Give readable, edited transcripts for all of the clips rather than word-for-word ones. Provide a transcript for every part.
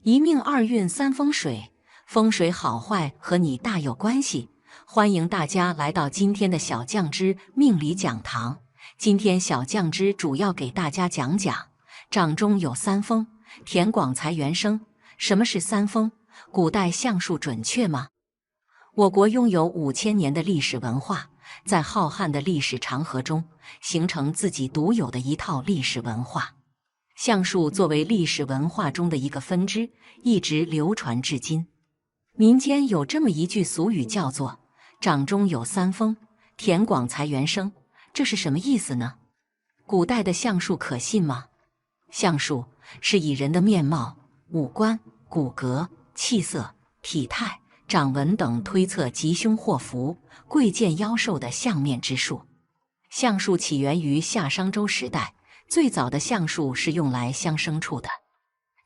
一命二运三风水，风水好坏和你大有关系。欢迎大家来到今天的小酱汁命理讲堂。今天小酱汁主要给大家讲讲掌中有三风，田广财源生。什么是三风？古代相术准确吗？我国拥有5000年的历史文化，在浩瀚的历史长河中，形成自己独有的一套历史文化。相术作为历史文化中的一个分支，一直流传至今。民间有这么一句俗语，叫做“掌中有三风，田广财源生”，这是什么意思呢？古代的相术可信吗？相术是以人的面貌、五官、骨骼、气色、体态、掌纹等推测吉凶祸福、贵贱妖寿的相面之术。相术起源于夏商周时代，最早的相术是用来相牲畜的。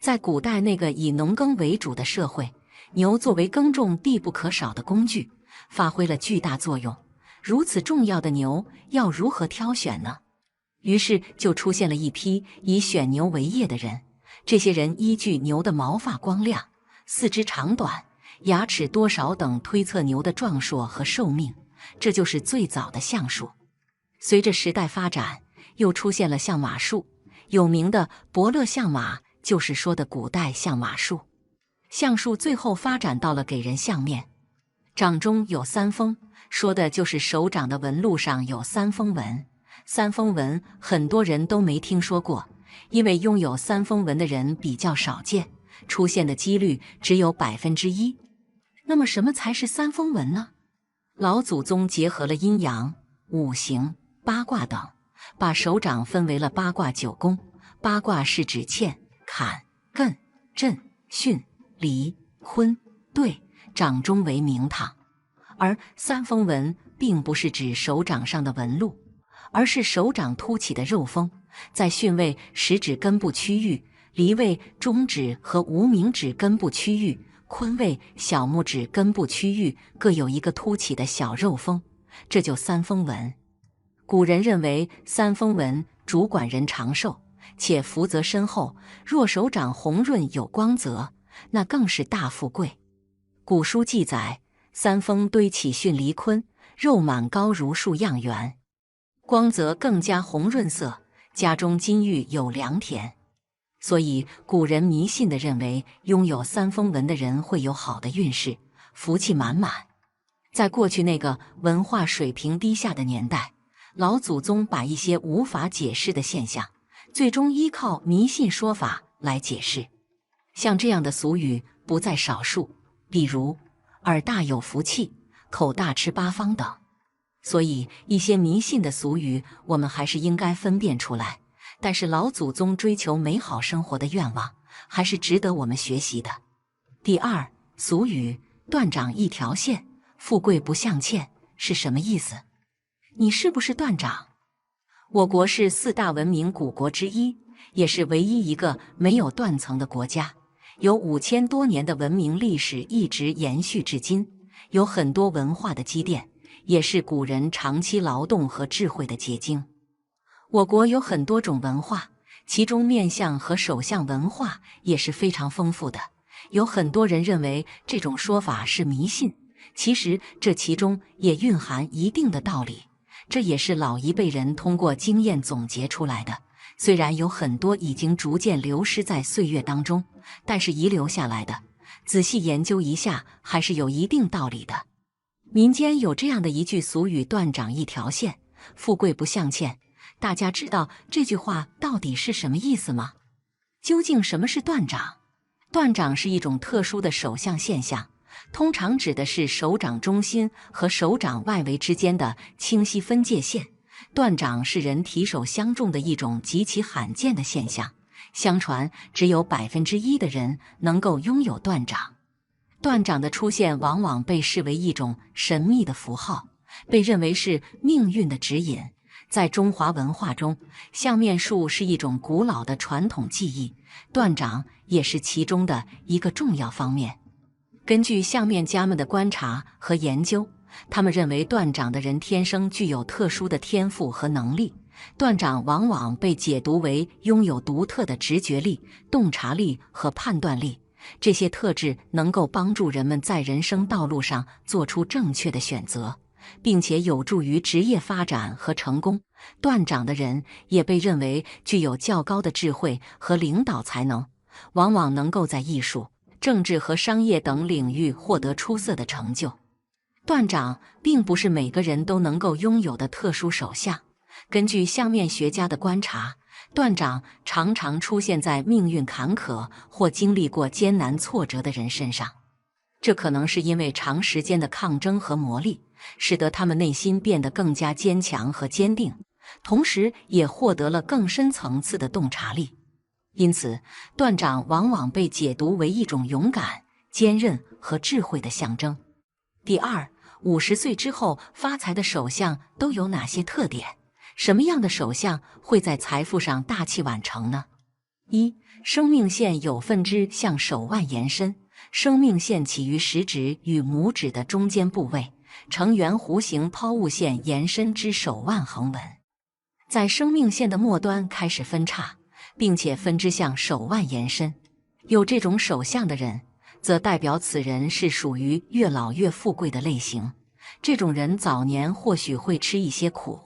在古代那个以农耕为主的社会，牛作为耕种必不可少的工具，发挥了巨大作用。如此重要的牛，要如何挑选呢？于是就出现了一批以选牛为业的人。这些人依据牛的毛发光亮、四肢长短、牙齿多少等推测牛的壮硕和寿命，这就是最早的相术。随着时代发展，又出现了相马术，有名的伯乐相马就是说的古代相马术。相术最后发展到了给人相面。掌中有三风，说的就是手掌的纹路上有三风纹。三风纹很多人都没听说过，因为拥有三风纹的人比较少见，出现的几率只有1%。那么什么才是三风纹呢？老祖宗结合了阴阳、五行、八卦等，把手掌分为了八卦9宫。八卦是指乾、坎、艮、震、巽、离、坤、兑，掌中为明堂。而三风纹并不是指手掌上的纹路，而是手掌凸起的肉峰，在巽位食指根部区域，离位中指和无名指根部区域，坤位小拇指根部区域各有一个凸起的小肉峰，这就三风纹。古人认为三风纹主管人长寿，且福泽深厚，若手掌红润有光泽，那更是大富贵。古书记载，三风堆起巽离坤，肉满高如树样圆，光泽更加红润色，家中金玉有良田。所以古人迷信地认为，拥有三风纹的人会有好的运势，福气满满。在过去那个文化水平低下的年代，老祖宗把一些无法解释的现象，最终依靠迷信说法来解释。像这样的俗语不在少数，比如耳大有福气，口大吃八方等。所以一些迷信的俗语我们还是应该分辨出来，但是老祖宗追求美好生活的愿望还是值得我们学习的。第二，俗语断掌一条线，富贵不向欠是什么意思？你是不是断掌？我国是4大文明古国之一，也是唯一一个没有断层的国家，有5000多年的文明历史一直延续至今，有很多文化的积淀，也是古人长期劳动和智慧的结晶。我国有很多种文化，其中面相和手相文化也是非常丰富的。有很多人认为这种说法是迷信，其实这其中也蕴含一定的道理，这也是老一辈人通过经验总结出来的。虽然有很多已经逐渐流失在岁月当中，但是遗留下来的，仔细研究一下还是有一定道理的。民间有这样的一句俗语，断掌一条线，富贵不向欠。大家知道这句话到底是什么意思吗？究竟什么是断掌？断掌是一种特殊的手相现象，通常指的是手掌中心和手掌外围之间的清晰分界线。断掌是人提手相中的一种极其罕见的现象，相传只有1%的人能够拥有断掌。断掌的出现往往被视为一种神秘的符号，被认为是命运的指引。在中华文化中，相面术是一种古老的传统技艺，断掌也是其中的一个重要方面。根据相面家们的观察和研究，他们认为断掌的人天生具有特殊的天赋和能力，断掌往往被解读为拥有独特的直觉力、洞察力和判断力，这些特质能够帮助人们在人生道路上做出正确的选择，并且有助于职业发展和成功。断掌的人也被认为具有较高的智慧和领导才能，往往能够在艺术、政治和商业等领域获得出色的成就。断掌并不是每个人都能够拥有的特殊手相。根据相面学家的观察，断掌常常出现在命运坎坷或经历过艰难挫折的人身上。这可能是因为长时间的抗争和磨砺，使得他们内心变得更加坚强和坚定，同时也获得了更深层次的洞察力。因此，断掌往往被解读为一种勇敢、坚韧和智慧的象征。第二，50岁之后发财的手相都有哪些特点？什么样的手相会在财富上大器晚成呢？一、生命线有分支向手腕延伸，生命线起于食指与拇指的中间部位，呈圆弧形抛物线延伸至手腕横纹，在生命线的末端开始分叉，并且分支向手腕延伸。有这种手相的人，则代表此人是属于越老越富贵的类型。这种人早年或许会吃一些苦，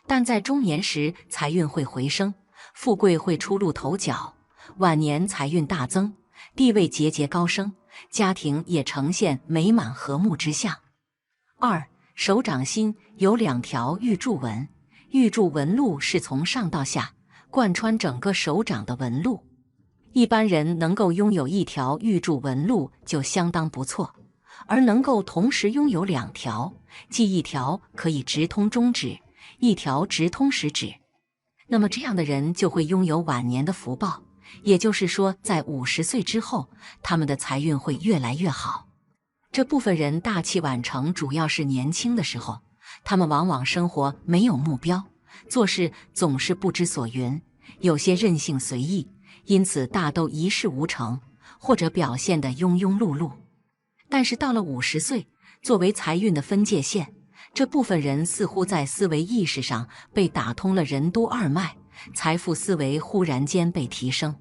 但在中年时财运会回升，富贵会初露头角，晚年财运大增，地位节节高升，家庭也呈现美满和睦之象。二、手掌心有2条玉柱纹，玉柱纹路是从上到下贯穿整个手掌的纹路。一般人能够拥有1条玉柱纹路就相当不错，而能够同时拥有2条，即1条可以直通中指，1条直通食指，那么这样的人就会拥有晚年的福报。也就是说，在50岁之后，他们的财运会越来越好。这部分人大器晚成，主要是年轻的时候，他们往往生活没有目标，做事总是不知所云，有些任性随意，因此大都一事无成，或者表现得庸庸碌碌。但是到了50岁，作为财运的分界线，这部分人似乎在思维意识上被打通了任督二脉，财富思维忽然间被提升，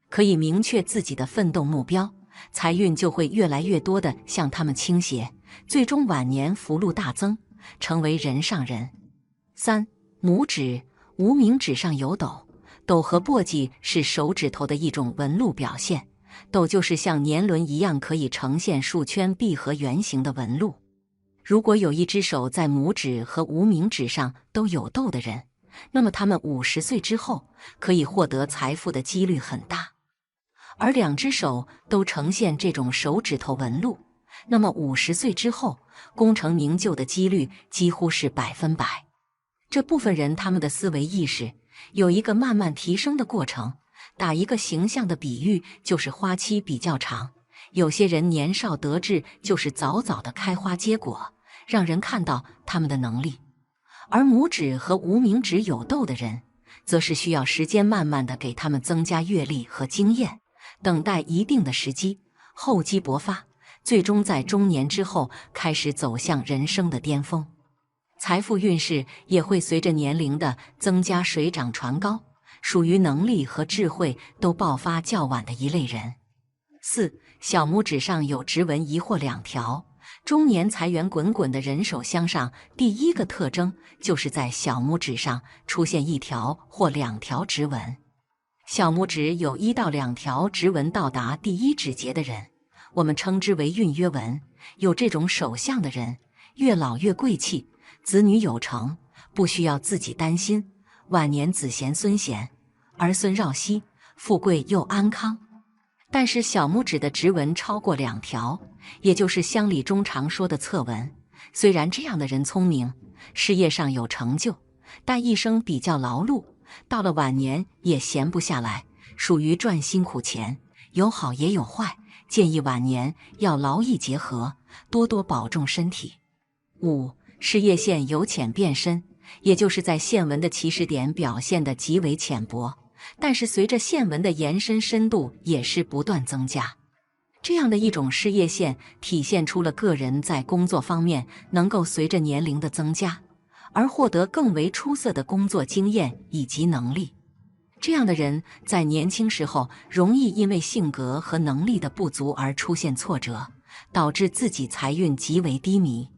可以明确自己的奋斗目标，财运就会越来越多地向他们倾斜，最终晚年福禄大增，成为人上人。三、拇指、无名指上有斗，斗和簸箕是手指头的一种纹路表现，斗就是像年轮一样可以呈现数圈、闭合圆形的纹路。如果有一只手在拇指和无名指上都有斗的人，那么他们50岁之后可以获得财富的几率很大。而2只手都呈现这种手指头纹路，那么50岁之后功成名就的几率几乎是100%。这部分人他们的思维意识有一个慢慢提升的过程，打一个形象的比喻，就是花期比较长。有些人年少得志，就是早早的开花结果，让人看到他们的能力。而拇指和无名指有斗的人，则是需要时间慢慢的给他们增加阅历和经验，等待一定的时机，厚积薄发，最终在中年之后开始走向人生的巅峰。财富运势也会随着年龄的增加水涨船高，属于能力和智慧都爆发较晚的一类人。四、小拇指上有直纹1或2条，中年财源滚滚的人手相上，第一个特征就是在小拇指上出现1条或2条直纹。小拇指有1到2条直纹到达第一指节的人，我们称之为运约纹。有这种手相的人，越老越贵气，子女有成，不需要自己担心，晚年子贤孙贤，儿孙绕膝，富贵又安康。但是小拇指的直纹超过2条，也就是乡里中常说的侧纹，虽然这样的人聪明，事业上有成就，但一生比较劳碌，到了晚年也闲不下来，属于赚辛苦钱，有好也有坏，建议晚年要劳逸结合，多多保重身体。五、事业线由浅变深，也就是在线纹的起始点表现得极为浅薄，但是随着线纹的延伸深度也是不断增加。这样的一种事业线体现出了个人在工作方面能够随着年龄的增加，而获得更为出色的工作经验以及能力。这样的人在年轻时候容易因为性格和能力的不足而出现挫折，导致自己财运极为低迷。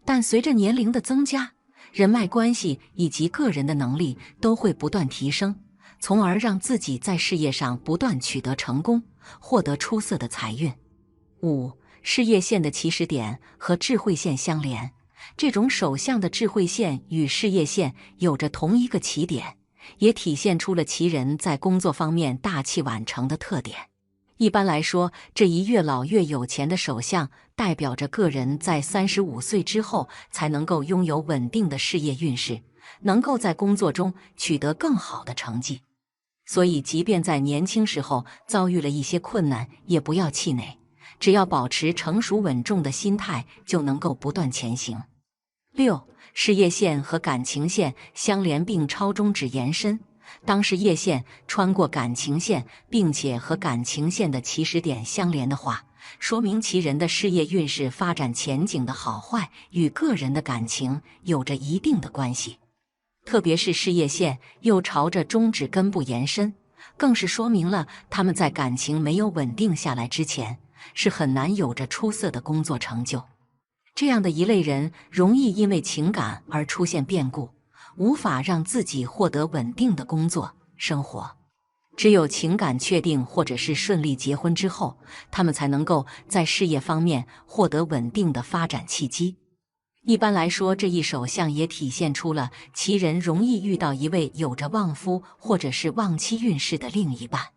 但随着年龄的增加，人脉关系以及个人的能力都会不断提升，从而让自己在事业上不断取得成功，获得出色的财运。5. 事业线的起始点和智慧线相连，这种手相的智慧线与事业线有着同一个起点，也体现出了其人在工作方面大器晚成的特点。一般来说，这一越老越有钱的手相代表着个人在35岁之后才能够拥有稳定的事业运势，能够在工作中取得更好的成绩。所以即便在年轻时候遭遇了一些困难，也不要气馁，只要保持成熟稳重的心态，就能够不断前行。6. 事业线和感情线相连并朝中指延伸。当事业线穿过感情线，并且和感情线的起始点相连的话，说明其人的事业运势发展前景的好坏与个人的感情有着一定的关系。特别是事业线又朝着中指根部延伸，更是说明了他们在感情没有稳定下来之前，是很难有着出色的工作成就。这样的一类人容易因为情感而出现变故，无法让自己获得稳定的工作生活。只有情感确定或者是顺利结婚之后，他们才能够在事业方面获得稳定的发展契机。一般来说，这一手相也体现出了其人容易遇到一位有着旺夫或者是旺妻运势的另一半。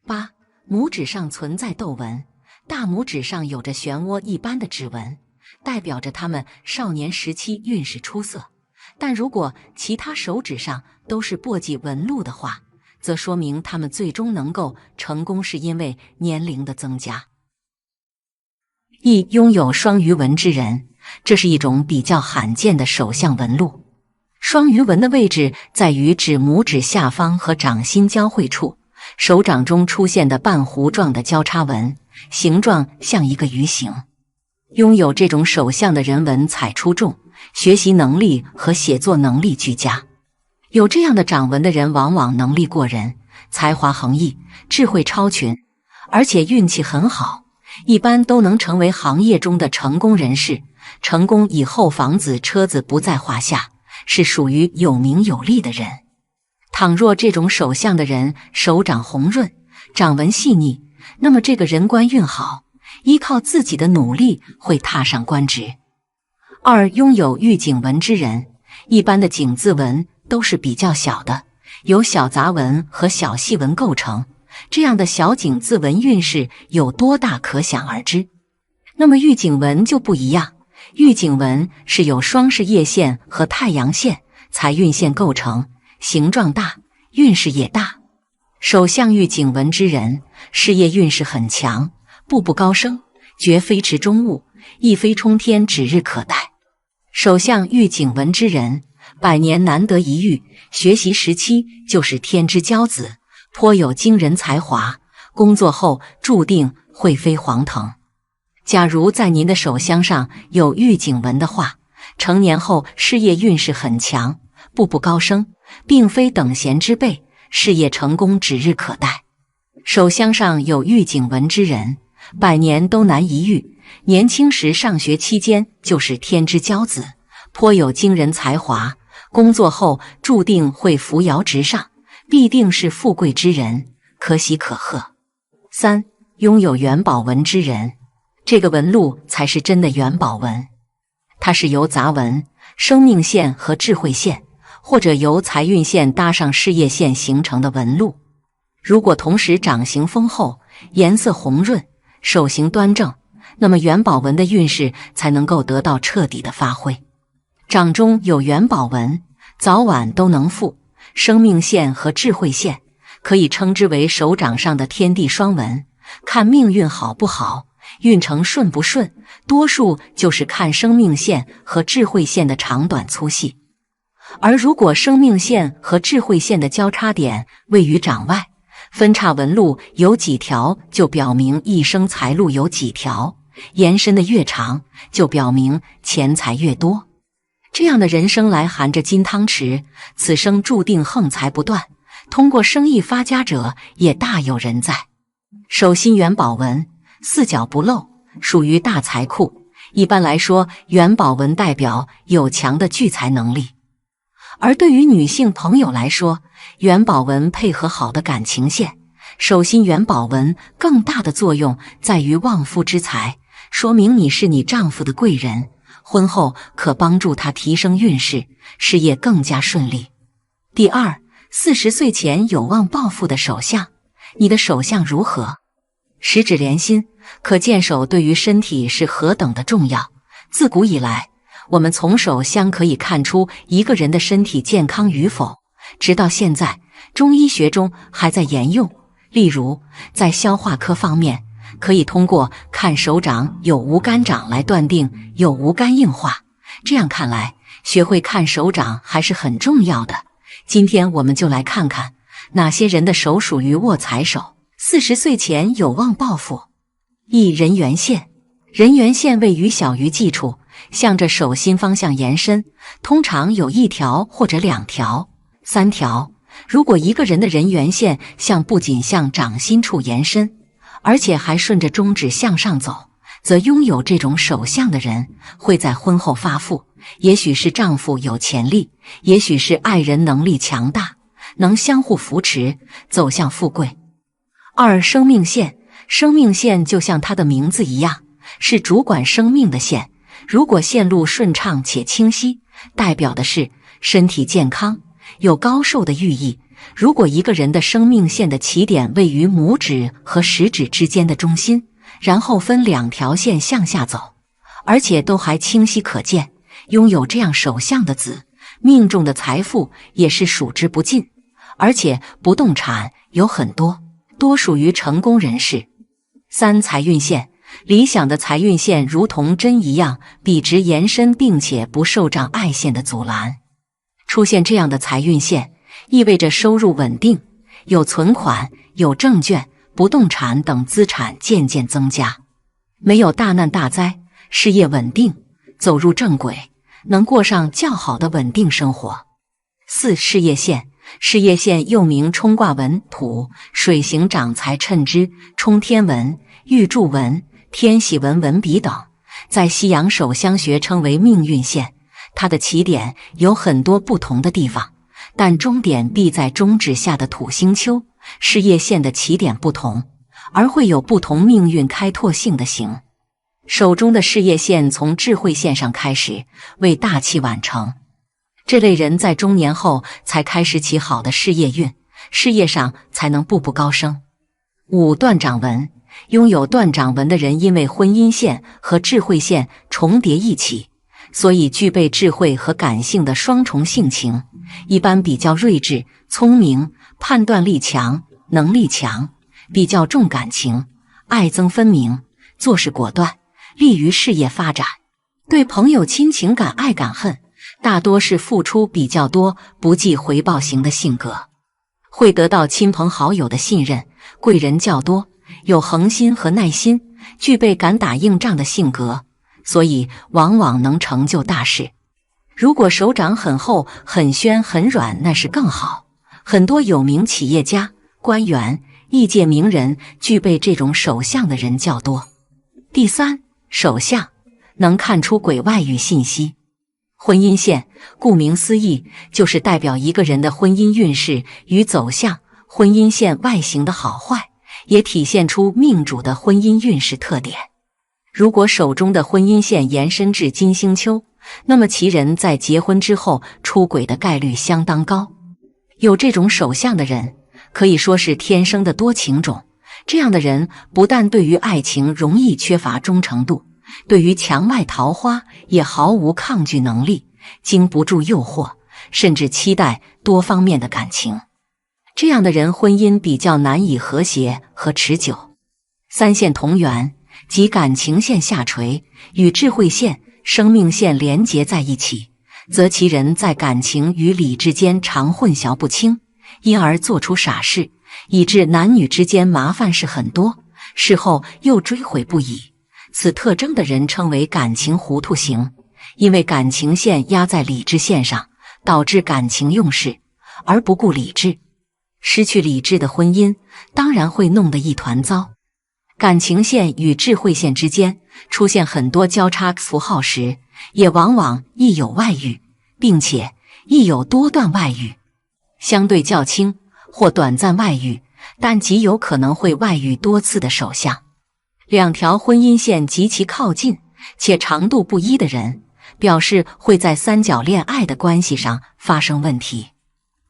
8. 拇指上存在斗纹，大拇指上有着漩涡一般的指纹，代表着他们少年时期运势出色。但如果其他手指上都是簸箕纹路的话，则说明他们最终能够成功是因为年龄的增加。拥有双鱼纹之人，这是一种比较罕见的手相纹路。双鱼纹的位置在于指拇指下方和掌心交汇处，手掌中出现的半弧状的交叉纹，形状像一个鱼形。拥有这种手相的人文采出众，学习能力和写作能力俱佳。有这样的掌纹的人往往能力过人，才华横溢，智慧超群，而且运气很好，一般都能成为行业中的成功人士。成功以后房子车子不在话下，是属于有名有利的人。倘若这种手相的人手掌红润，掌纹细腻，那么这个人官运好，依靠自己的努力会踏上官职。2. 拥有玉颈纹之人，一般的颈字纹都是比较小的，由小杂纹和小细纹构成，这样的小颈字纹运势有多大可想而知。那么玉颈纹就不一样，玉颈纹是由双事业线和太阳线、财运线构成，形状大，运势也大。手相玉颈纹之人，事业运势很强，步步高升，绝非池中物，一飞冲天，指日可待。手相玉颈纹之人，百年难得一遇，学习时期就是天之骄子，颇有惊人才华，工作后注定会飞黄腾。假如在您的手相上有玉颈纹的话，成年后事业运势很强，步步高升，并非等闲之辈，事业成功指日可待。手相上有玉颈纹之人，百年都难一遇，年轻时上学期间就是天之骄子，颇有惊人才华，工作后注定会扶摇直上，必定是富贵之人，可喜可贺。3. 拥有元宝纹之人，这个纹路才是真的元宝纹，它是由杂纹、生命线和智慧线，或者由财运线搭上事业线形成的纹路。如果同时掌形丰厚，颜色红润，手型端正，那么元宝纹的运势才能够得到彻底的发挥。掌中有元宝纹，早晚都能富，生命线和智慧线可以称之为手掌上的天地双纹。看命运好不好，运程顺不顺，多数就是看生命线和智慧线的长短粗细。而如果生命线和智慧线的交叉点位于掌外，分叉纹路有几条，就表明一生财路有几条，延伸的越长，就表明钱财越多。这样的人生来含着金汤匙，此生注定横财不断，通过生意发家者也大有人在。手心元宝纹，四角不漏，属于大财库。一般来说，元宝纹代表有强的聚财能力。而对于女性朋友来说，元宝纹配合好的感情线，手心元宝纹更大的作用在于旺夫之财，说明你是你丈夫的贵人，婚后可帮助他提升运势，事业更加顺利。第二，40岁前有望暴富的手相，你的手相如何？十指连心，可见手对于身体是何等的重要。自古以来，我们从手相可以看出一个人的身体健康与否，直到现在，中医学中还在沿用。例如，在消化科方面，可以通过看手掌有无肝掌来断定有无肝硬化。这样看来，学会看手掌还是很重要的。今天我们就来看看哪些人的手属于卧财手，40岁前有望暴富。一、人缘线。人缘线位于小鱼际处，向着手心方向延伸，通常有1条或者2条、3条。如果一个人的人缘线不仅向掌心处延伸，而且还顺着中指向上走，则拥有这种手相的人会在婚后发富，也许是丈夫有潜力，也许是爱人能力强大，能相互扶持，走向富贵。二、生命线。生命线就像它的名字一样，是主管生命的线。如果线路顺畅且清晰，代表的是身体健康，有高寿的寓意。如果一个人的生命线的起点位于拇指和食指之间的中心，然后分2条线向下走，而且都还清晰可见，拥有这样手相的子，命中的财富也是数之不尽，而且不动产有很多，多属于成功人士。3、财运线。理想的财运线如同针一样笔直延伸，并且不受障碍线的阻拦。出现这样的财运线，意味着收入稳定，有存款、有证券、不动产等资产渐渐增加，没有大难大灾，事业稳定，走入正轨，能过上较好的稳定生活。4、事业线。事业线又名冲卦纹、土、水行长财称之，冲天纹、玉柱纹、天喜纹、纹笔等，在西洋手相学称为命运线。它的起点有很多不同的地方，但终点必在中指下的土星丘。事业线的起点不同，而会有不同命运开拓性的形。手中的事业线从智慧线上开始，为大器晚成。这类人在中年后才开始起好的事业运，事业上才能步步高升。5、断掌纹。拥有断掌纹的人因为婚姻线和智慧线重叠一起，所以具备智慧和感性的双重性情，一般比较睿智、聪明，判断力强，能力强，比较重感情，爱憎分明，做事果断，利于事业发展。对朋友亲情敢爱敢恨，大多是付出比较多，不计回报型的性格，会得到亲朋好友的信任，贵人较多，有恒心和耐心，具备敢打硬仗的性格，所以往往能成就大事。如果手掌很厚、很宣、很软，那是更好。很多有名企业家、官员、业界名人具备这种手相的人较多。第3，手相能看出轨外遇信息。婚姻线顾名思义，就是代表一个人的婚姻运势与走向。婚姻线外形的好坏，也体现出命主的婚姻运势特点。如果手中的婚姻线延伸至金星丘，那么其人在结婚之后出轨的概率相当高。有这种手相的人，可以说是天生的多情种。这样的人不但对于爱情容易缺乏忠诚度，对于墙外桃花也毫无抗拒能力，经不住诱惑，甚至期待多方面的感情。这样的人婚姻比较难以和谐和持久。3线同源，即感情线下垂，与智慧线、生命线连结在一起，则其人在感情与理之间常混淆不清，因而做出傻事，以致男女之间麻烦事很多，事后又追悔不已。此特征的人称为感情糊涂型，因为感情线压在理智线上，导致感情用事而不顾理智。失去理智的婚姻当然会弄得一团糟。感情线与智慧线之间出现很多交叉符号时，也往往亦有外遇，并且亦有多段外遇。相对较轻或短暂外遇，但极有可能会外遇多次的手相。两条婚姻线极其靠近且长度不一的人，表示会在三角恋爱的关系上发生问题。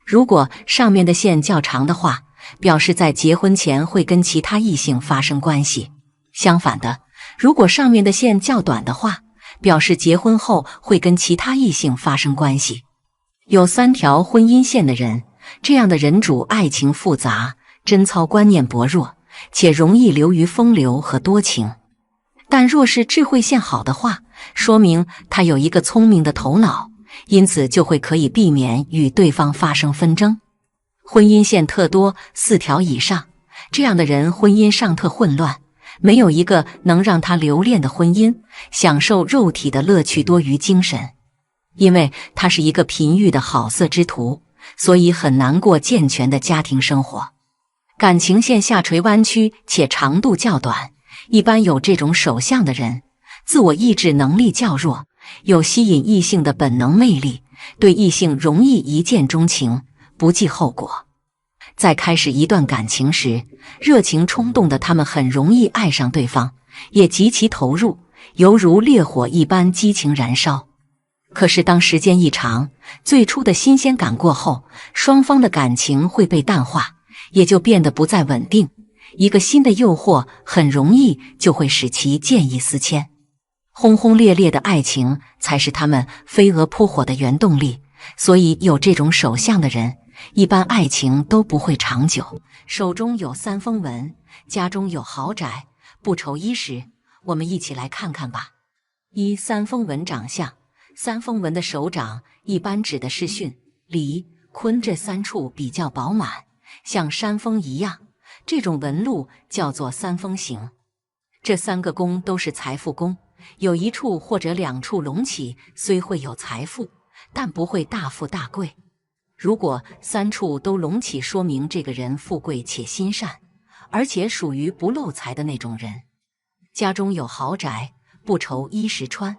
如果上面的线较长的话，表示在结婚前会跟其他异性发生关系。相反的，如果上面的线较短的话，表示结婚后会跟其他异性发生关系。有三条婚姻线的人，这样的人主爱情复杂，贞操观念薄弱，且容易流于风流和多情。但若是智慧线好的话，说明他有一个聪明的头脑，因此就会可以避免与对方发生纷争。婚姻线特多4条以上，这样的人婚姻上特混乱，没有一个能让他留恋的婚姻，享受肉体的乐趣多于精神。因为他是一个频欲的好色之徒，所以很难过健全的家庭生活。感情线下垂弯曲且长度较短，一般有这种手相的人，自我意志能力较弱，有吸引异性的本能魅力，对异性容易一见钟情，不计后果。在开始一段感情时，热情冲动的他们很容易爱上对方，也极其投入，犹如烈火一般激情燃烧。可是当时间一长，最初的新鲜感过后，双方的感情会被淡化，也就变得不再稳定。一个新的诱惑很容易就会使其见异思迁。轰轰烈烈的爱情才是他们飞蛾扑火的原动力，所以有这种手相的人，一般爱情都不会长久。手中有三锋纹，家中有豪宅，不愁衣食。我们一起来看看吧。一、三锋纹长相。三锋纹的手掌一般指的是巽、离、坤这三处比较饱满，像山峰一样，这种纹路叫做三锋形。这3个宫都是财富宫，有一处或者2处隆起，虽会有财富，但不会大富大贵。如果3处都隆起，说明这个人富贵且心善，而且属于不漏财的那种人。家中有豪宅，不愁衣食穿。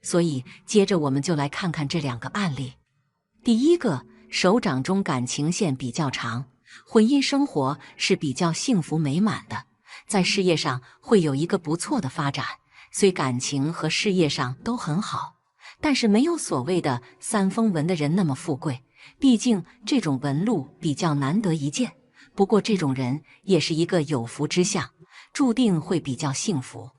所以接着我们就来看看这2个案例。第一个，手掌中感情线比较长，婚姻生活是比较幸福美满的，在事业上会有一个不错的发展，虽感情和事业上都很好，但是没有所谓的三锋纹的人那么富贵，毕竟这种纹路比较难得一见。不过这种人也是一个有福之相，注定会比较幸福。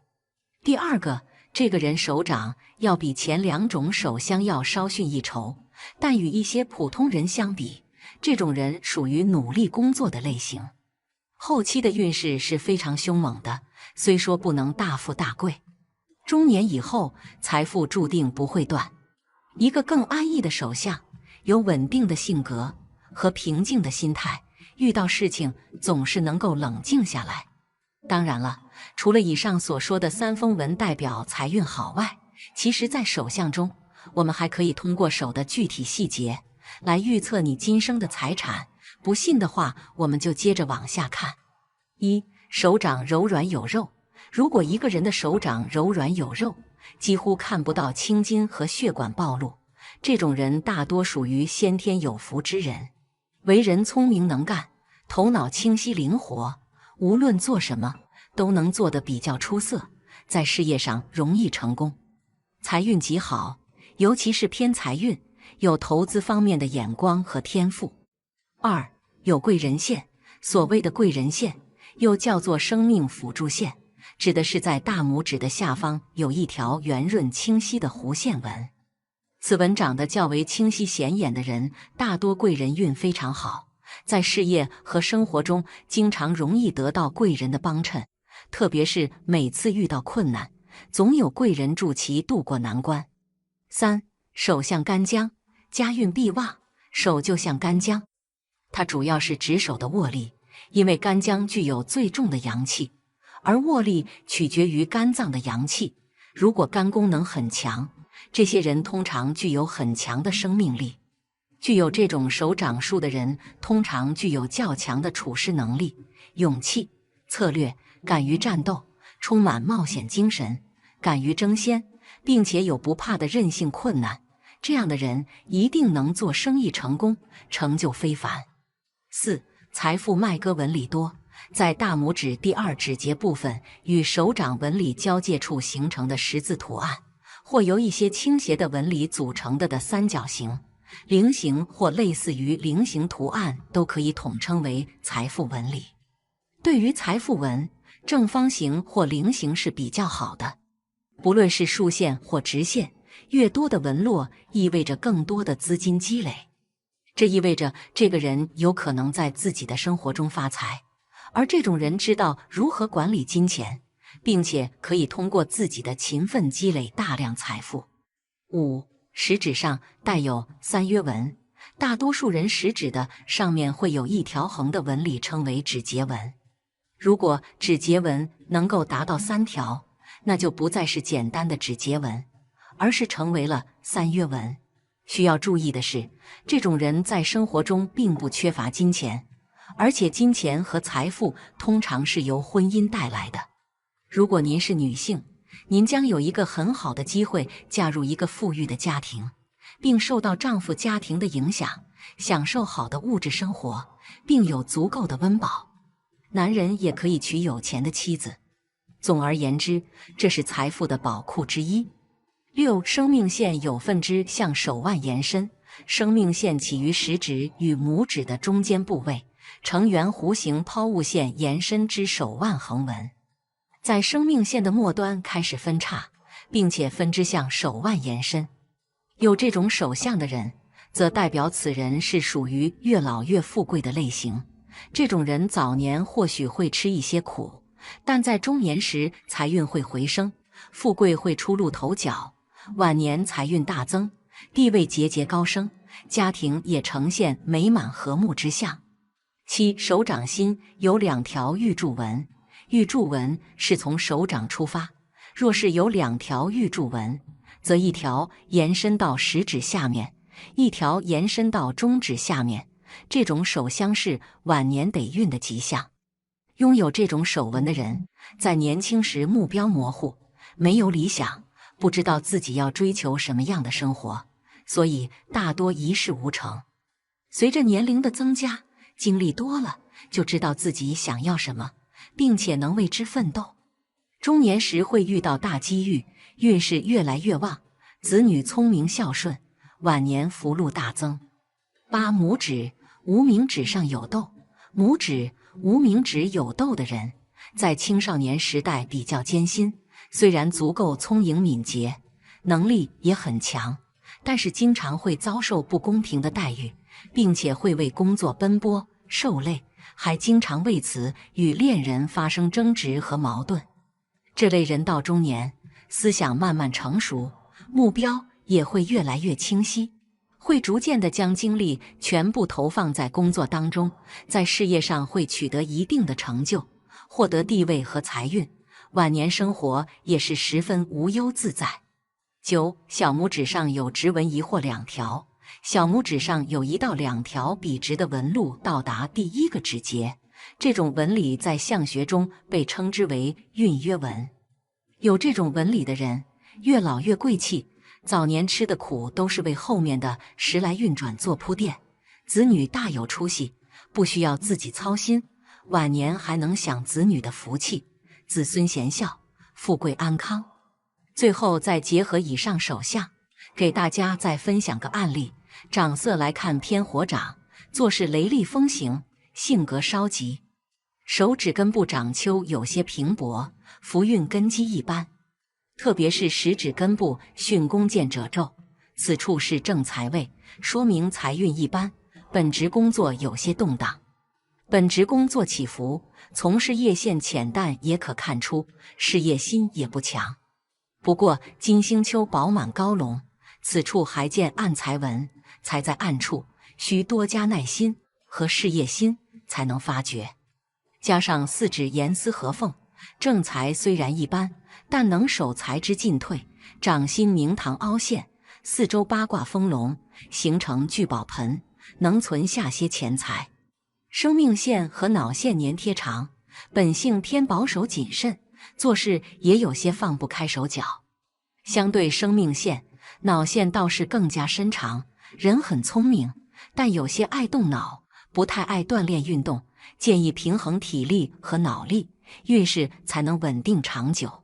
第二个，这个人手掌要比前2种手相要稍逊一筹，但与一些普通人相比，这种人属于努力工作的类型。后期的运势是非常凶猛的，虽说不能大富大贵，中年以后财富注定不会断。一个更安逸的手相，有稳定的性格和平静的心态，遇到事情总是能够冷静下来。当然了，除了以上所说的三锋纹代表财运好外，其实在手相中，我们还可以通过手的具体细节来预测你今生的财产。不信的话，我们就接着往下看。一、手掌柔软有肉。如果一个人的手掌柔软有肉，几乎看不到青筋和血管暴露，这种人大多属于先天有福之人，为人聪明能干，头脑清晰灵活，无论做什么都能做得比较出色，在事业上容易成功，财运极好，尤其是偏财运，有投资方面的眼光和天赋。二、有贵人线。所谓的贵人线又叫做生命辅助线，指的是在大拇指的下方有一条圆润清晰的弧线纹。此纹长得较为清晰显眼的人，大多贵人运非常好，在事业和生活中经常容易得到贵人的帮衬，特别是每次遇到困难，总有贵人助其渡过难关。三、手像干姜。家运必旺，手就像干姜，它主要是指手的握力，因为干姜具有最重的阳气，而握力取决于肝脏的阳气。如果肝功能很强，这些人通常具有很强的生命力。具有这种手掌数的人，通常具有较强的处事能力、勇气、策略，敢于战斗，充满冒险精神，敢于争先，并且有不怕的韧性困难。这样的人一定能做生意成功，成就非凡。4. 财富麦哥纹理多，在大拇指第2指节部分与手掌纹理交界处形成的十字图案，或由一些倾斜的纹理组成的三角形、菱形或类似于菱形图案，都可以统称为财富纹理。对于财富纹，正方形或菱形是比较好的。不论是竖线或直线，越多的纹络意味着更多的资金积累。这意味着这个人有可能在自己的生活中发财，而这种人知道如何管理金钱，并且可以通过自己的勤奋积累大量财富。5. 食指上带有三约纹，大多数人食指的上面会有一条横的纹理，称为指节纹。如果指节纹能够达到3条，那就不再是简单的指节纹，而是成为了三约纹。需要注意的是，这种人在生活中并不缺乏金钱，而且金钱和财富通常是由婚姻带来的。如果您是女性，您将有一个很好的机会嫁入一个富裕的家庭，并受到丈夫家庭的影响，享受好的物质生活，并有足够的温饱。男人也可以娶有钱的妻子。总而言之，这是财富的宝库之一。6. 生命线有分支向手腕延伸，生命线起于食指与拇指的中间部位，呈圆弧形抛物线延伸至手腕横纹，在生命线的末端开始分叉，并且分支向手腕延伸。有这种手相的人，则代表此人是属于越老越富贵的类型。这种人早年或许会吃一些苦，但在中年时财运会回升，富贵会初露头角，晚年财运大增，地位节节高升，家庭也呈现美满和睦之象。7. 手掌心有2条玉柱纹，玉柱纹是从手掌出发，若是有2条玉柱纹，则一条延伸到食指下面，一条延伸到中指下面。这种手相是晚年得运的吉象。拥有这种手纹的人，在年轻时目标模糊，没有理想，不知道自己要追求什么样的生活，所以大多一事无成。随着年龄的增加，经历多了，就知道自己想要什么，并且能为之奋斗。中年时会遇到大机遇，运势越来越旺，子女聪明孝顺，晚年福禄大增。8. 拇指无名指上有痘，拇指、无名指有痘的人，在青少年时代比较艰辛，虽然足够聪颖敏捷，能力也很强，但是经常会遭受不公平的待遇，并且会为工作奔波受累，还经常为此与恋人发生争执和矛盾。这类人到中年，思想慢慢成熟，目标也会越来越清晰，会逐渐地将精力全部投放在工作当中，在事业上会取得一定的成就，获得地位和财运，晚年生活也是十分无忧自在。9. 小拇指上有直纹1或2条，小拇指上有1到2条笔直的纹路到达第1个指节，这种纹理在相学中被称之为运约纹。有这种纹理的人，越老越贵气，早年吃的苦都是为后面的时来运转做铺垫，子女大有出息，不需要自己操心，晚年还能享子女的福气，子孙贤孝，富贵安康。最后再结合以上手相，给大家再分享个案例。掌色来看偏火掌，做事雷厉风行，性格稍急，手指根部掌丘有些平薄，福运根基一般，特别是食指根部巽宫见褶皱，此处是正财位，说明财运一般，本职工作有些动荡。本职工作起伏，从事业线浅淡也可看出，事业心也不强。不过金星丘饱满高隆，此处还见暗财纹，财在暗处，需多加耐心和事业心才能发掘。加上4指严丝合缝，正财虽然一般，但能守财之进退，掌心明堂凹陷，四周八卦丰隆，形成聚宝盆，能存下些钱财。生命线和脑线粘贴长，本性偏保守谨慎，做事也有些放不开手脚。相对生命线，脑线倒是更加深长，人很聪明，但有些爱动脑，不太爱锻炼运动，建议平衡体力和脑力，运势才能稳定长久。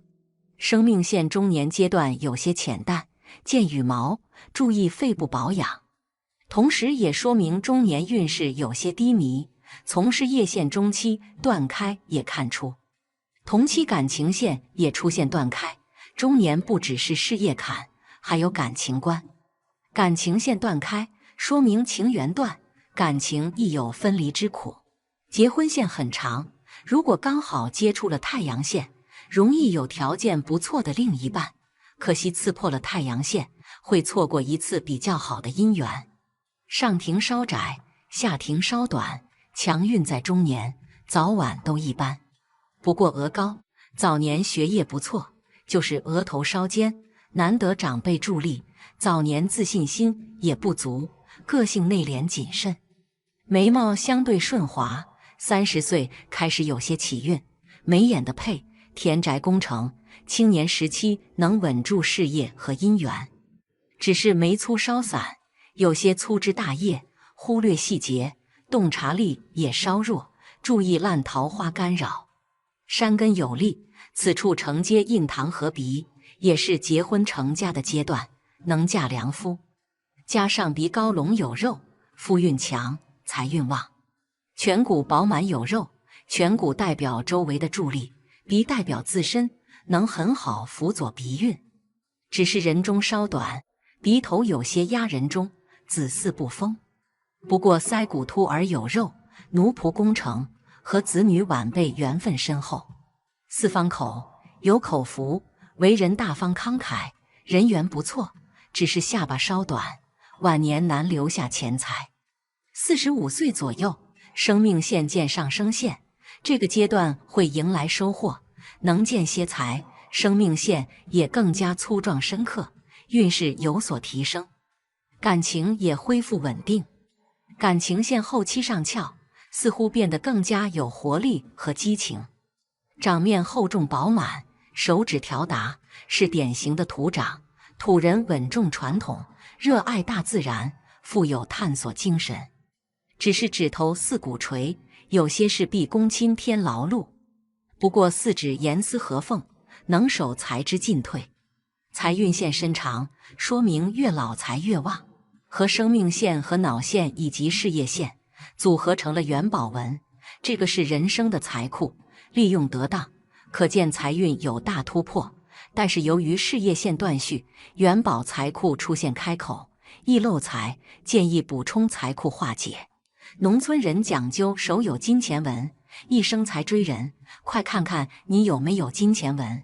生命线中年阶段有些浅淡，见羽毛，注意肺部保养。同时也说明中年运势有些低迷，从事业线中期断开也看出。同期感情线也出现断开，中年不只是事业坎，还有感情观。感情线断开，说明情缘断，感情亦有分离之苦。结婚线很长，如果刚好接触了太阳线，容易有条件不错的另一半，可惜刺破了太阳线，会错过一次比较好的姻缘。上庭稍窄，下庭稍短，强运在中年，早晚都一般。不过额高，早年学业不错，就是额头稍尖，难得长辈助力，早年自信心也不足，个性内敛谨慎。眉毛相对顺滑，30岁开始有些起运，眉眼的配，田宅工程，青年时期能稳住事业和姻缘。只是眉粗稍散，有些粗枝大叶，忽略细节，洞察力也稍弱，注意烂桃花干扰。山根有力，此处承接印堂合鼻，也是结婚成家的阶段，能嫁良夫。加上鼻高隆有肉，夫运强，财运旺。颧骨饱满有肉，颧骨代表周围的助力，鼻代表自身，能很好辅佐鼻运。只是人中稍短，鼻头有些压人中，子嗣不丰。不过腮骨凸而有肉，奴仆功成，和子女晚辈缘分深厚。四方口有口福，为人大方慷慨，人缘不错，只是下巴稍短，晚年难留下钱财。45岁左右，生命线见上升线，这个阶段会迎来收获，能见些财，生命线也更加粗壮深刻，运势有所提升，感情也恢复稳定。感情线后期上翘，似乎变得更加有活力和激情。掌面厚重饱满，手指条达，是典型的土长，土人稳重传统，热爱大自然，富有探索精神。只是指头似鼓槌，有些是毕恭亲偏劳碌。不过四指严丝合缝，能守财之进退。财运线深长，说明越老财越旺，和生命线和脑线以及事业线组合成了元宝纹，这个是人生的财库，利用得当，可见财运有大突破。但是由于事业线断续，元宝财库出现开口，易漏财，建议补充财库化解。农村人讲究手有金钱纹，一生财追人，快看看你有没有金钱纹。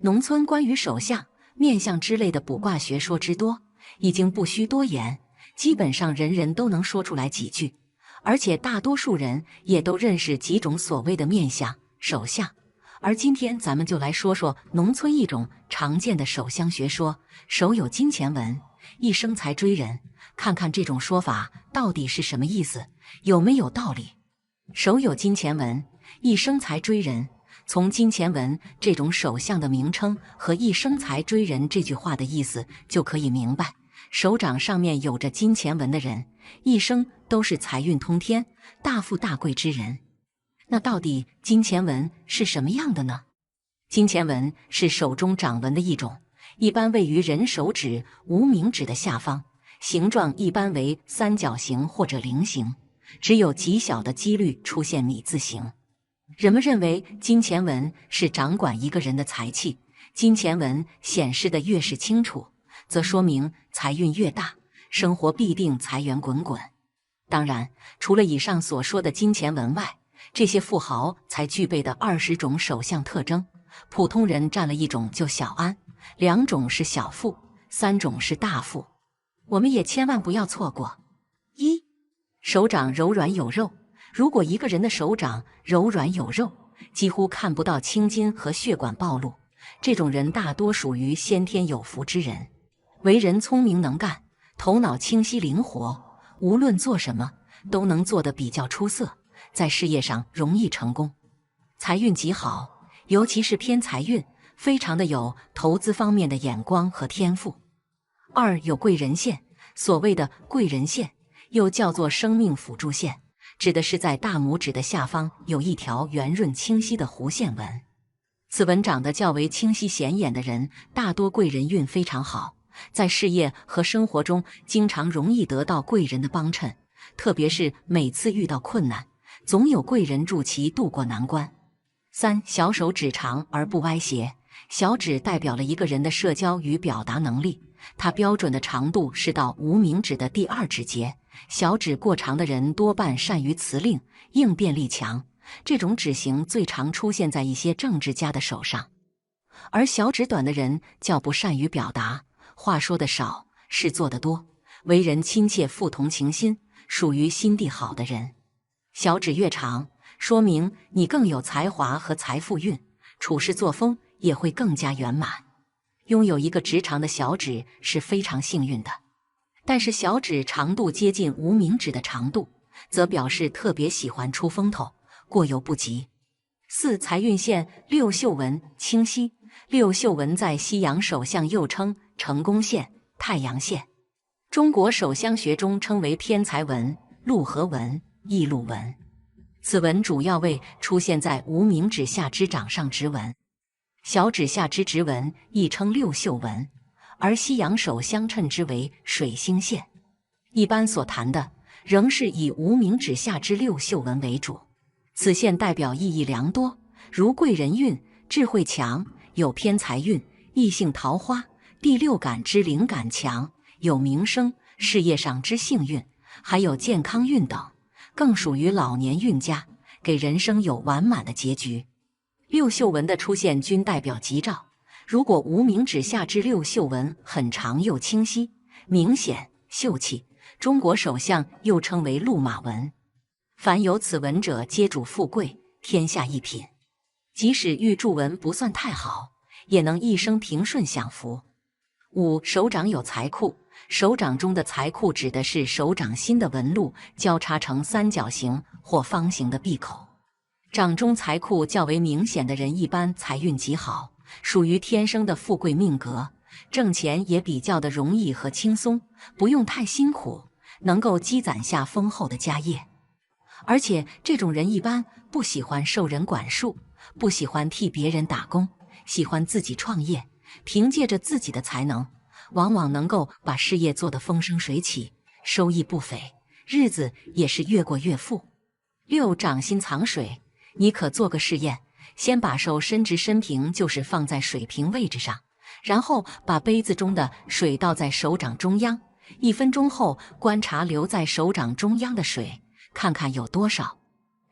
农村关于手相、面相之类的卜卦学说之多，已经不需多言，基本上人人都能说出来几句，而且大多数人也都认识几种所谓的面相、手相。而今天咱们就来说说农村一种常见的手相学说，手有金钱纹，一生财追人，看看这种说法到底是什么意思，有没有道理。手有金钱纹，一生财追人，从金钱纹这种手相的名称和一生财追人这句话的意思就可以明白，手掌上面有着金钱纹的人，一生都是财运通天、大富大贵之人。那到底金钱纹是什么样的呢？金钱纹是手中掌纹的一种，一般位于人手指、无名指的下方，形状一般为三角形或者菱形，只有极小的几率出现米字形。人们认为金钱纹是掌管一个人的财气，金钱纹显示的越是清楚，则说明财运越大，生活必定财源滚滚。当然，除了以上所说的金钱纹外，这些富豪才具备的20种手相特征，普通人占了1种就小安，2种是小富，3种是大富。我们也千万不要错过。1. 手掌柔软有肉。如果一个人的手掌柔软有肉，几乎看不到青筋和血管暴露，这种人大多属于先天有福之人，为人聪明能干，头脑清晰灵活，无论做什么都能做得比较出色，在事业上容易成功。财运极好，尤其是偏财运，非常的有投资方面的眼光和天赋。2有贵人线，所谓的贵人线又叫做生命辅助线，指的是在大拇指的下方有一条圆润清晰的弧线纹。此纹长得较为清晰显眼的人，大多贵人运非常好，在事业和生活中经常容易得到贵人的帮衬，特别是每次遇到困难，总有贵人助其渡过难关。3小手指长而不歪斜，小指代表了一个人的社交与表达能力，它标准的长度是到无名指的第2指节。小指过长的人多半善于辞令，应变力强，这种指型最常出现在一些政治家的手上。而小指短的人较不善于表达，话说的少，事做得多，为人亲切富同情心，属于心地好的人。小指越长，说明你更有才华和财富运，处事作风也会更加圆满。拥有一个直长的小指是非常幸运的，但是小指长度接近无名指的长度，则表示特别喜欢出风头，过犹不及。4财运线六绣纹清晰，六绣纹在西洋手相又称成功线、太阳线，中国手相学中称为偏财纹、禄合纹、异禄纹。此纹主要为出现在无名指下肢掌上直纹。小指下肢直纹亦称六绣纹，而西洋手相称之为水星线。一般所谈的仍是以无名指下肢六绣纹为主。此线代表意义良多，如贵人运、智慧强，有偏财运、异性桃花、第六感之灵感强，有名声、事业上之幸运，还有健康运等，更属于老年运家，给人生有完满的结局。六绣纹的出现均代表吉兆，如果无名指下肢六绣纹很长又清晰、明显、秀气，中国手相又称为禄马纹。凡有此纹者，皆主富贵，天下一品。即使玉柱纹不算太好，也能一生平顺享福。5手掌有财库，手掌中的财库指的是手掌心的纹路交叉成三角形或方形的闭口。掌中财库较为明显的人，一般财运极好，属于天生的富贵命格，挣钱也比较的容易和轻松，不用太辛苦，能够积攒下丰厚的家业。而且这种人一般不喜欢受人管束，不喜欢替别人打工，喜欢自己创业，凭借着自己的才能，往往能够把事业做得风生水起，收益不菲，日子也是越过越富。6掌心藏水，你可做个试验，先把手伸直伸平，就是放在水平位置上，然后把杯子中的水倒在手掌中央，1分钟后观察留在手掌中央的水，看看有多少。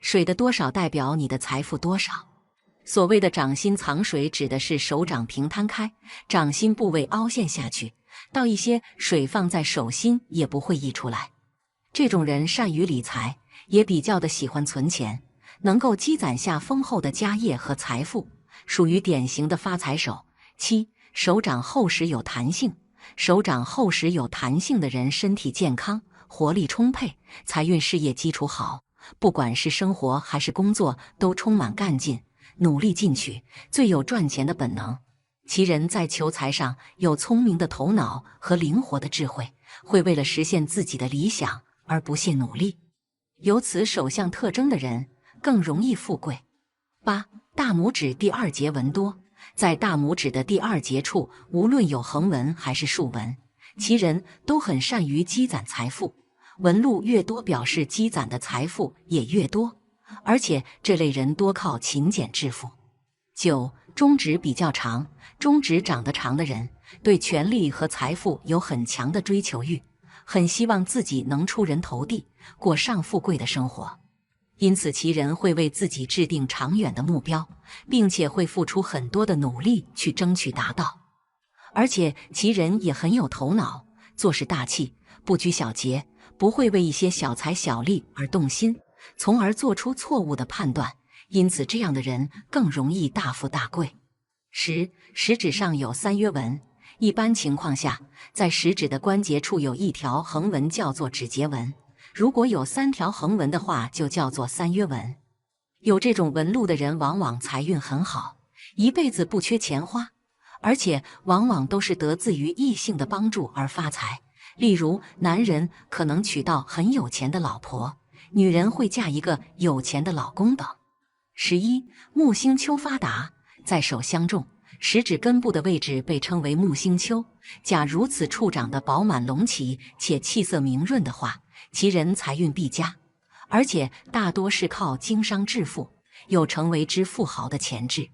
水的多少代表你的财富多少。所谓的掌心藏水，指的是手掌平摊开，掌心部位凹陷下去，倒一些水放在手心也不会溢出来。这种人善于理财，也比较的喜欢存钱，能够积攒下丰厚的家业和财富，属于典型的发财手。7手掌厚实有弹性，手掌厚实有弹性的人身体健康，活力充沛，财运事业基础好，不管是生活还是工作都充满干劲，努力进取，最有赚钱的本能。其人在求财上有聪明的头脑和灵活的智慧，会为了实现自己的理想而不懈努力。有此手相特征的人更容易富贵。8大拇指第2节纹多，在大拇指的第2节处，无论有横纹还是竖纹，其人都很善于积攒财富，纹路越多，表示积攒的财富也越多，而且这类人多靠勤俭致富。9中指比较长，中指长得长的人对权力和财富有很强的追求欲，很希望自己能出人头地，过上富贵的生活。因此其人会为自己制定长远的目标，并且会付出很多的努力去争取达到。而且其人也很有头脑，做事大气，不拘小节，不会为一些小财小利而动心，从而做出错误的判断，因此这样的人更容易大富大贵。10食指上有3约纹，一般情况下，在食指的关节处有一条横纹，叫做指节纹；如果有3条横纹的话，就叫做三约纹。有这种纹路的人，往往财运很好，一辈子不缺钱花，而且往往都是得自于异性的帮助而发财。例如，男人可能娶到很有钱的老婆，女人会嫁一个有钱的老公等。11. 木星丘发达，在手相中，食指根部的位置被称为木星丘。假如此处长得饱满隆起且气色明润的话，其人财运必佳，而且大多是靠经商致富，有成为之富豪的潜质。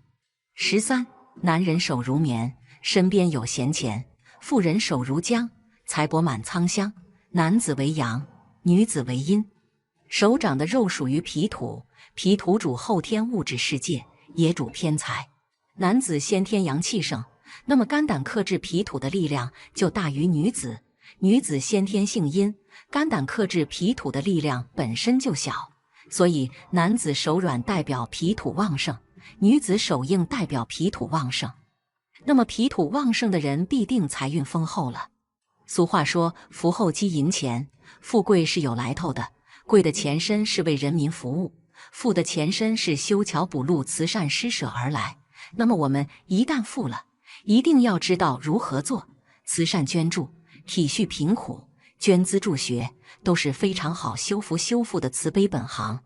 13. 男人手如棉，身边有闲钱；妇人手如浆，财帛满仓箱。男子为阳，女子为阴。手掌的肉属于脾土，脾土主后天物质世界，也主偏财。男子先天阳气盛，那么肝胆克制脾土的力量就大于女子；女子先天性阴，肝胆克制脾土的力量本身就小，所以男子手软代表脾土旺盛，女子手硬代表脾土旺盛。那么脾土旺盛的人必定财运丰厚了。俗话说，福后积银钱，富贵是有来头的，贵的前身是为人民服务，富的前身是修桥补路、慈善施舍而来。那么我们一旦富了，一定要知道如何做。慈善捐助、体恤贫苦、捐资助学，都是非常好修复的慈悲本行。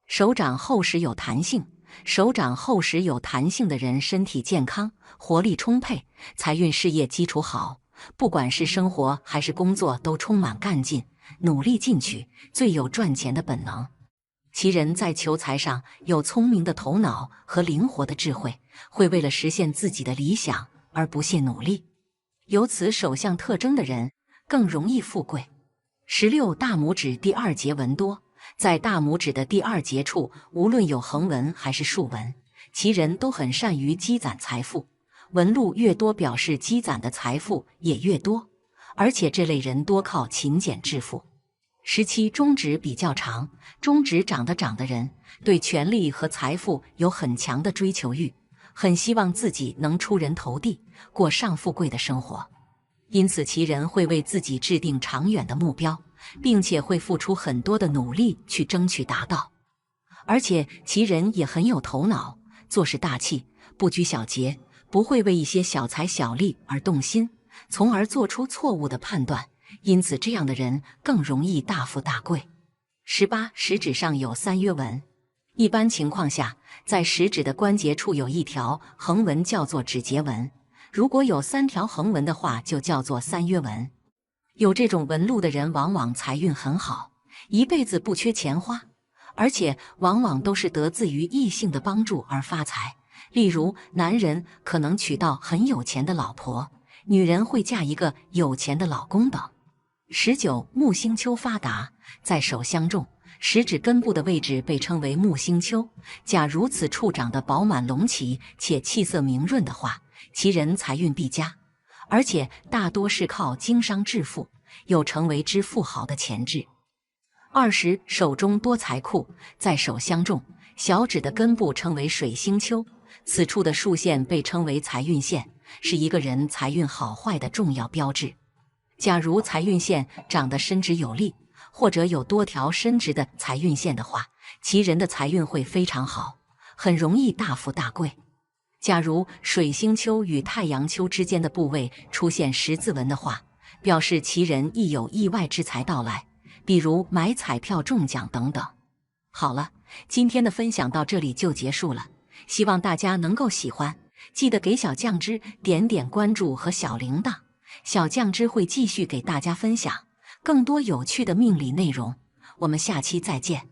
手掌厚实有弹性，手掌厚实有弹性的人身体健康，活力充沛，财运事业基础好，不管是生活还是工作都充满干劲，努力进取，最有赚钱的本能。其人在求财上有聪明的头脑和灵活的智慧，会为了实现自己的理想而不懈努力。有此手相特征的人更容易富贵。16. 大拇指第2节纹多，在大拇指的第2节处，无论有横纹还是竖纹，其人都很善于积攒财富。纹路越多，表示积攒的财富也越多，而且这类人多靠勤俭致富。17. 中指比较长，中指长的人对权力和财富有很强的追求欲，很希望自己能出人头地，过上富贵的生活。因此其人会为自己制定长远的目标，并且会付出很多的努力去争取达到。而且其人也很有头脑，做事大气，不拘小节，不会为一些小财小利而动心，从而做出错误的判断。因此这样的人更容易大富大贵。18. 食指上有3约纹，一般情况下，在食指的关节处有一条横纹，叫做指节纹；如果有3条横纹的话，就叫做三约纹。有这种纹路的人，往往财运很好，一辈子不缺钱花，而且往往都是得自于异性的帮助而发财。例如，男人可能娶到很有钱的老婆，女人会嫁一个有钱的老公等。19. 木星丘发达，在手相中，食指根部的位置被称为木星丘。假如此处长得饱满隆起且气色明润的话，其人财运必佳，而且大多是靠经商致富，有成为之富豪的潜质。20. 手中多财库，在手相中，小指的根部称为水星丘，此处的竖线被称为财运线，是一个人财运好坏的重要标志。假如财运线长得伸直有力，或者有多条伸直的财运线的话，其人的财运会非常好，很容易大富大贵。假如水星丘与太阳丘之间的部位出现十字纹的话，表示其人亦有意外之财到来，比如买彩票中奖等等。好了，今天的分享到这里就结束了，希望大家能够喜欢，记得给小酱汁点点关注和小铃铛。小酱汁会继续给大家分享更多有趣的命理内容，我们下期再见。